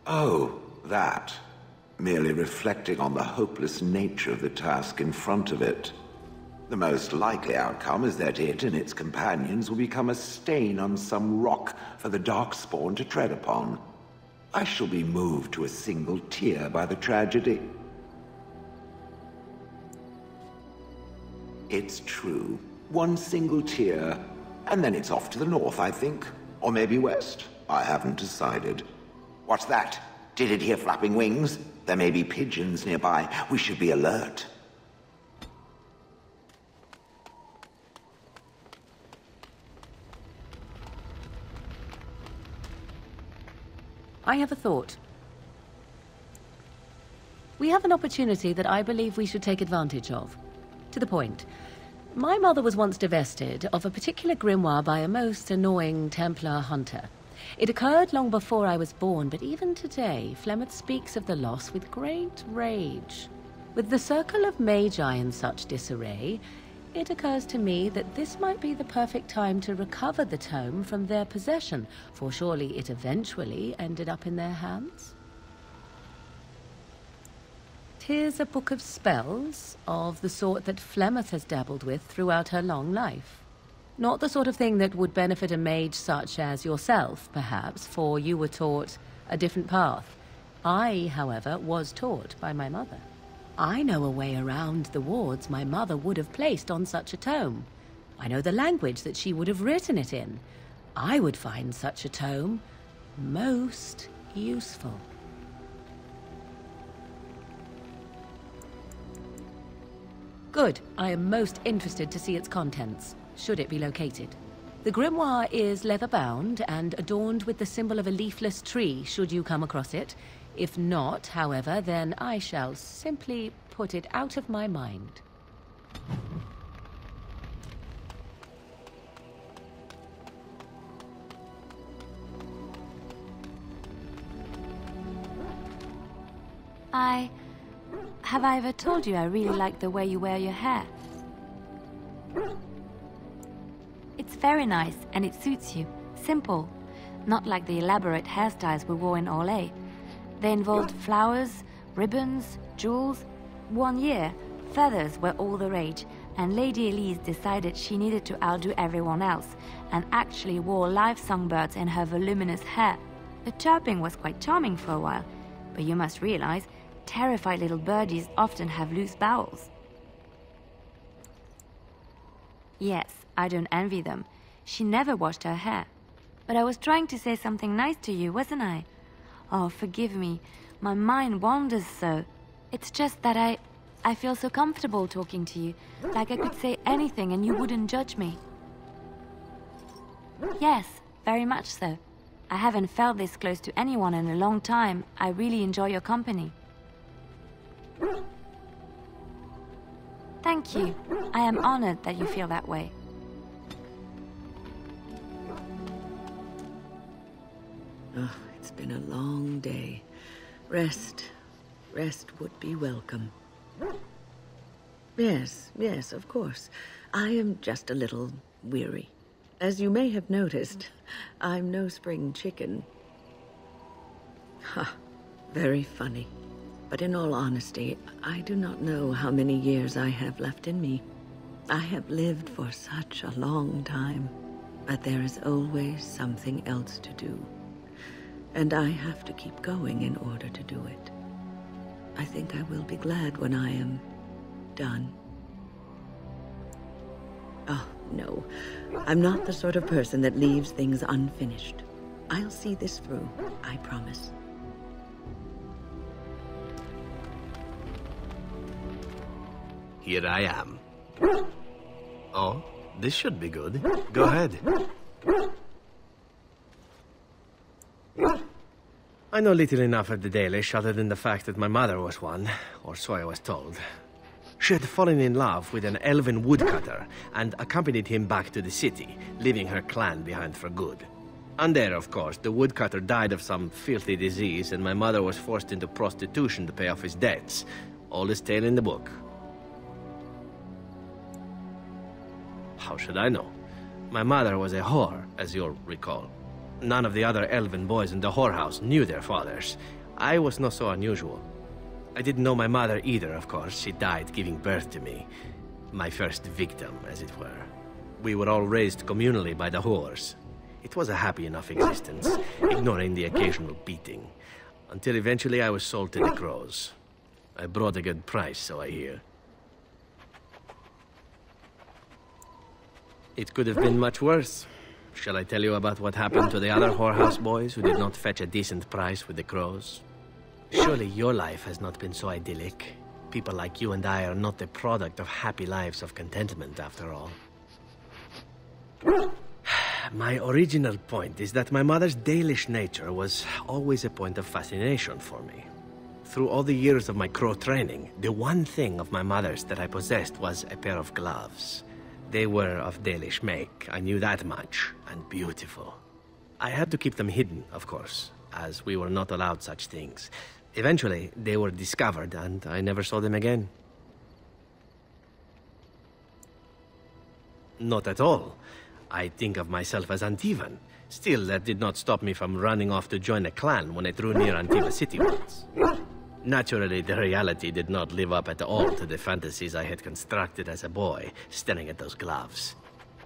Oh, that. Merely reflecting on the hopeless nature of the task in front of it. The most likely outcome is that it and its companions will become a stain on some rock for the Darkspawn to tread upon. I shall be moved to a single tear by the tragedy. It's true. One single tear, and then it's off to the north, I think. Or maybe west. I haven't decided. What's that? Did it hear flapping wings? There may be pigeons nearby. We should be alert. I have a thought. We have an opportunity that I believe we should take advantage of. To the point. My mother was once divested of a particular grimoire by a most annoying Templar hunter. It occurred long before I was born, but even today, Flemeth speaks of the loss with great rage. With the circle of magi in such disarray, it occurs to me that this might be the perfect time to recover the tome from their possession, for surely it eventually ended up in their hands. 'Tis a book of spells, of the sort that Flemeth has dabbled with throughout her long life. Not the sort of thing that would benefit a mage such as yourself, perhaps, for you were taught a different path. I, however, was taught by my mother. I know a way around the wards my mother would have placed on such a tome. I know the language that she would have written it in. I would find such a tome most useful. Good. I am most interested to see its contents, should it be located. The grimoire is leather-bound and adorned with the symbol of a leafless tree, should you come across it. If not, however, then I shall simply put it out of my mind. Have I ever told you I really like the way you wear your hair? It's very nice and it suits you. Simple. Not like the elaborate hairstyles we wore in Orlais. They involved flowers, ribbons, jewels. One year, feathers were all the rage, and Lady Elise decided she needed to outdo everyone else, and actually wore live songbirds in her voluminous hair. The chirping was quite charming for a while, but you must realize, terrified little birdies often have loose bowels. Yes, I don't envy them. She never washed her hair. But I was trying to say something nice to you, wasn't I? Oh, forgive me. My mind wanders so. It's just that I feel so comfortable talking to you, like I could say anything and you wouldn't judge me. Yes, very much so. I haven't felt this close to anyone in a long time. I really enjoy your company. Thank you. I am honored that you feel that way. Oh, it's been a long day. Rest would be welcome. Yes, of course. I am just a little weary. As you may have noticed, I'm no spring chicken. Ha, very funny. But in all honesty, I do not know how many years I have left in me. I have lived for such a long time, but there is always something else to do. And I have to keep going in order to do it. I think I will be glad when I am done. Oh, no. I'm not the sort of person that leaves things unfinished. I'll see this through, I promise. Here I am. Oh, this should be good. Go ahead. I know little enough of the Dalish other than the fact that my mother was one, or so I was told. She had fallen in love with an elven woodcutter and accompanied him back to the city, leaving her clan behind for good. And there, of course, the woodcutter died of some filthy disease and my mother was forced into prostitution to pay off his debts. Oldest tale in the book. How should I know? My mother was a whore, as you'll recall. None of the other elven boys in the whorehouse knew their fathers. I was not so unusual. I didn't know my mother either, of course. She died giving birth to me. My first victim, as it were. We were all raised communally by the whores. It was a happy enough existence, ignoring the occasional beating. Until eventually I was sold to the crows. I brought a good price, so I hear. It could have been much worse. Shall I tell you about what happened to the other whorehouse boys who did not fetch a decent price with the crows? Surely your life has not been so idyllic. People like you and I are not the product of happy lives of contentment, after all. My original point is that my mother's Dalish nature was always a point of fascination for me. Through all the years of my crow training, the one thing of my mother's that I possessed was a pair of gloves. They were of Dalish make, I knew that much, and beautiful. I had to keep them hidden, of course, as we were not allowed such things. Eventually, they were discovered, and I never saw them again. Not at all. I think of myself as Antivan. Still, that did not stop me from running off to join a clan when I drew near Antiva City once. Naturally, the reality did not live up at all to the fantasies I had constructed as a boy, staring at those gloves.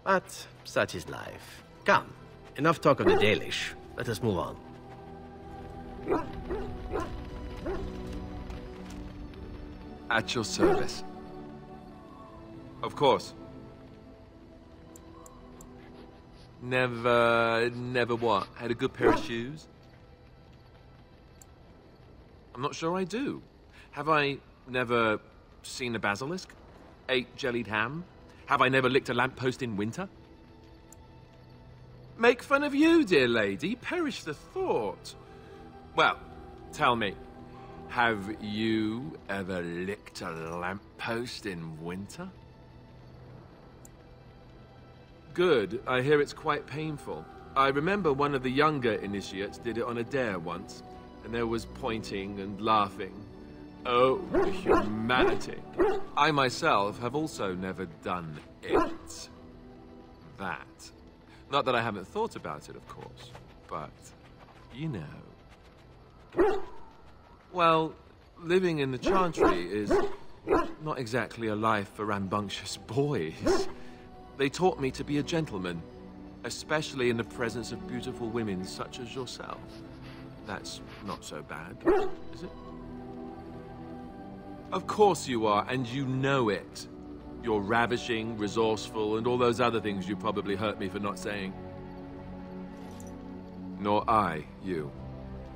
But such is life. Come, enough talk of the Dalish. Let us move on. At your service. Of course. Never what? Had a good pair of shoes? I'm not sure I do. Have I never seen a basilisk? Ate jellied ham? Have I never licked a lamppost in winter? Make fun of you, dear lady. Perish the thought. Well, tell me, have you ever licked a lamppost in winter? Good. I hear it's quite painful. I remember one of the younger initiates did it on a dare once, and there was pointing and laughing. Oh, the humanity. I myself have also never done it. That. Not that I haven't thought about it, of course, but, you know. Well, living in the Chantry is not exactly a life for rambunctious boys. They taught me to be a gentleman, especially in the presence of beautiful women such as yourself. That's not so bad, is it? Of course you are, and you know it. You're ravishing, resourceful, and all those other things you probably hurt me for not saying. Nor I, you.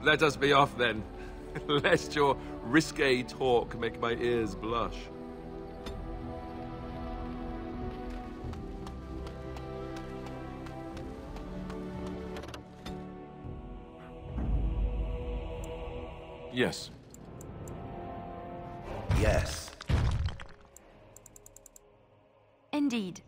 Let us be off then, lest your risque talk make my ears blush. Yes. Yes. Indeed.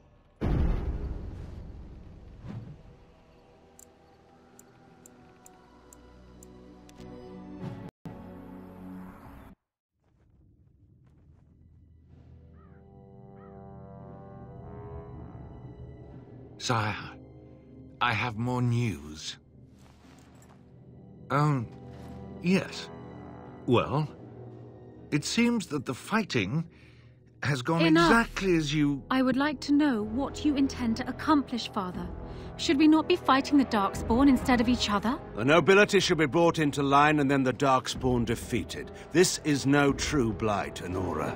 Sire, I have more news. Yes. Well, it seems that the fighting has gone Enough. exactly as you... I would like to know what you intend to accomplish, Father. Should we not be fighting the Darkspawn instead of each other? The nobility should be brought into line and then the Darkspawn defeated. This is no true blight, Honora.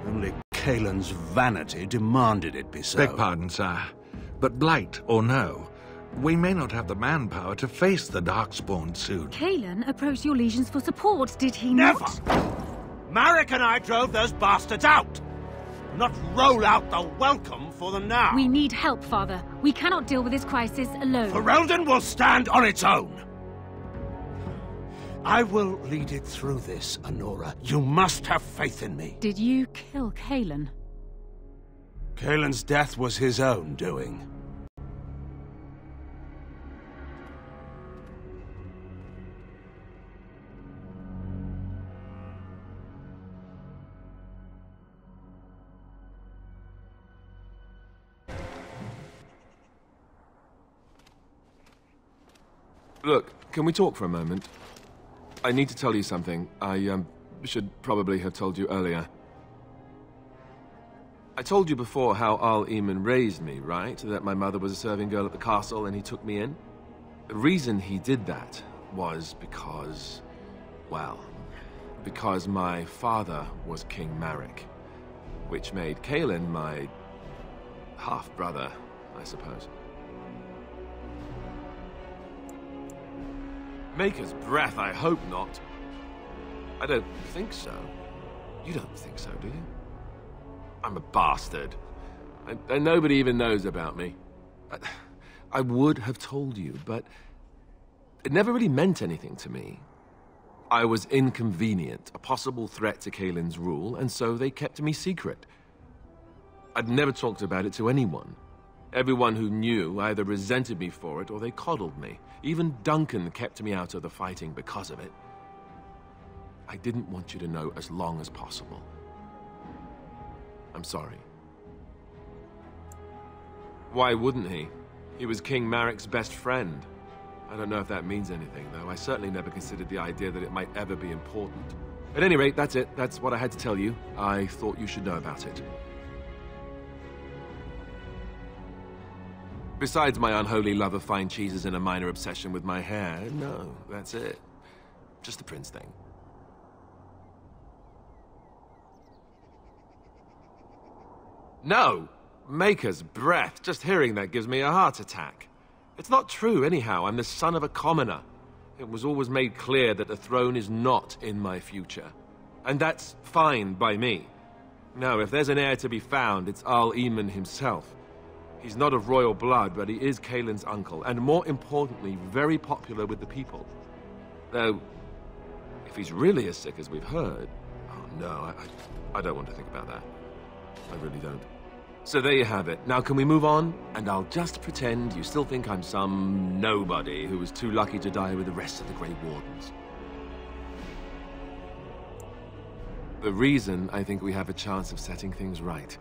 Only Kaelin's vanity demanded it be so. Beg pardon, sire. But blight or no, we may not have the manpower to face the Darkspawn soon. Kaelin approached your legions for support, did he Never! not? Marek and I drove those bastards out! Not roll out the welcome for them now! We need help, Father. We cannot deal with this crisis alone. Ferelden will stand on its own! I will lead it through this, Honora. You must have faith in me. Did you kill Kaelin? Kaelin's death was his own doing. Look, can we talk for a moment? I need to tell you something. I, should probably have told you earlier. I told you before how Al Eamon raised me, right? That my mother was a serving girl at the castle and he took me in? The reason he did that was because... well, because my father was King Marek, which made Kaelin my half-brother, I suppose. Maker's breath, I hope not. I don't think so. You don't think so, do you? I'm a bastard. And nobody even knows about me. I would have told you, but it never really meant anything to me. I was inconvenient, a possible threat to Kaelin's rule, and so they kept me secret. I'd never talked about it to anyone. Everyone who knew either resented me for it or they coddled me. Even Duncan kept me out of the fighting because of it. I didn't want you to know as long as possible. I'm sorry. Why wouldn't he? He was King Marek's best friend. I don't know if that means anything, though. I certainly never considered the idea that it might ever be important. At any rate, that's it. That's what I had to tell you. I thought you should know about it. Besides my unholy love of fine cheeses and a minor obsession with my hair, no, that's it. Just the prince thing. No! Maker's breath. Just hearing that gives me a heart attack. It's not true, anyhow. I'm the son of a commoner. It was always made clear that the throne is not in my future. And that's fine by me. No, if there's an heir to be found, it's Al Eamon himself. He's not of royal blood, but he is Kaelin's uncle, and more importantly, very popular with the people. Though, if he's really as sick as we've heard... oh no, I don't want to think about that. I really don't. So there you have it. Now can we move on? And I'll just pretend you still think I'm some nobody who was too lucky to die with the rest of the Grey Wardens. The reason I think we have a chance of setting things right.